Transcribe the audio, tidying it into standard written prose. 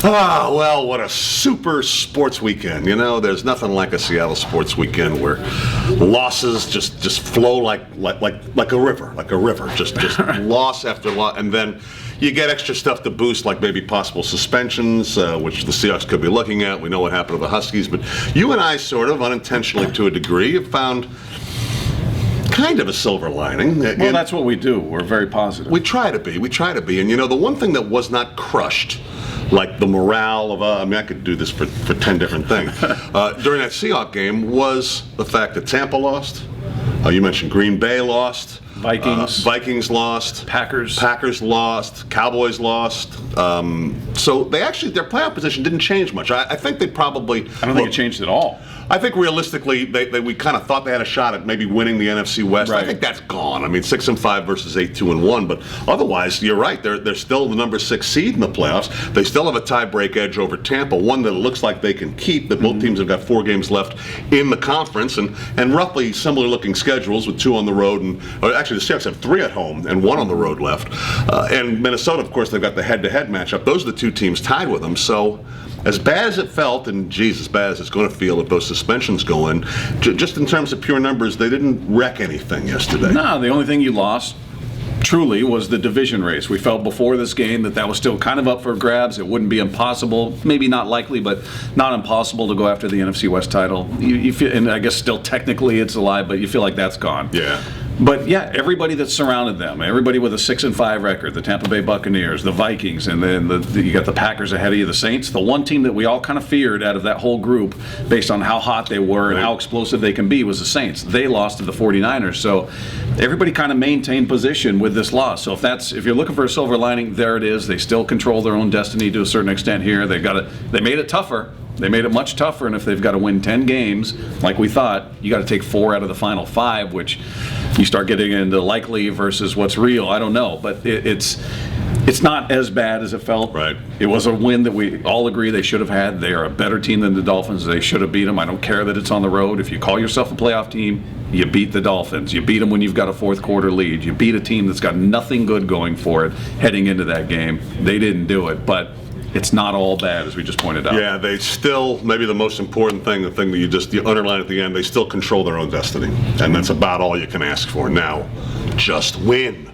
Ah, well, what a super sports weekend. You know, there's nothing like a Seattle sports weekend where losses just flow like a river, just loss after loss, and then you get extra stuff to boost, like maybe possible suspensions, which the Seahawks could be looking at. We know what happened to the Huskies, but you and I sort of, unintentionally to a degree, have found kind of a silver lining. Well, that's what we do. We're very positive. We try to be. And you know, the one thing that was not crushed, like the morale of, I could do this for 10 different things, during that Seahawks game was the fact that Tampa lost. You mentioned Green Bay lost. Vikings lost. Packers lost. Cowboys lost. So their playoff position didn't change much. I think they probably... I don't think it changed at all. I think realistically, we kind of thought they had a shot at maybe winning the NFC West. Right. I think that's gone. I mean, 6-5 versus 8-1. But otherwise, you're right. They're still the number 6 seed in the playoffs. They still have a tie-break edge over Tampa, one that it looks like they can keep. That both teams have got 4 games left in the conference, and roughly similar-looking schedules with 2 on the road, or actually the Seahawks have 3 at home and 1 on the road left. And Minnesota, of course, they've got the head-to-head matchup. Those are the 2 teams tied with them. So, as bad as it felt, and geez, as bad as it's going to feel if those suspensions go in, just in terms of pure numbers, they didn't wreck anything yesterday. No, the only thing you lost, truly, was the division race. We felt before this game that was still kind of up for grabs. It wouldn't be impossible, maybe not likely, but not impossible to go after the NFC West title. You feel, and I guess still technically it's alive, but you feel like that's gone. Yeah. But yeah, everybody that surrounded them, everybody with a 6-5 record, the Tampa Bay Buccaneers, the Vikings, and then you got the Packers ahead of you, the Saints. The one team that we all kind of feared out of that whole group, based on how hot they were and how explosive they can be, was the Saints. They lost to the 49ers. So everybody kind of maintained position with this loss. So if you're looking for a silver lining, there it is. They still control their own destiny to a certain extent here. They made it tougher. They made it much tougher, and if they've got to win 10 games, like we thought, you got to take 4 out of the final 5, which you start getting into likely versus what's real. I don't know, but it's not as bad as it felt. Right. It was a win that we all agree they should have had. They are a better team than the Dolphins. They should have beat them. I don't care that it's on the road. If you call yourself a playoff team, you beat the Dolphins. You beat them when you've got a fourth quarter lead. You beat a team that's got nothing good going for it heading into that game. They didn't do it, but it's not all bad, as we just pointed out. Yeah, they still, maybe the most important thing, the thing that you underline at the end, they still control their own destiny. And that's about all you can ask for. Now, just win.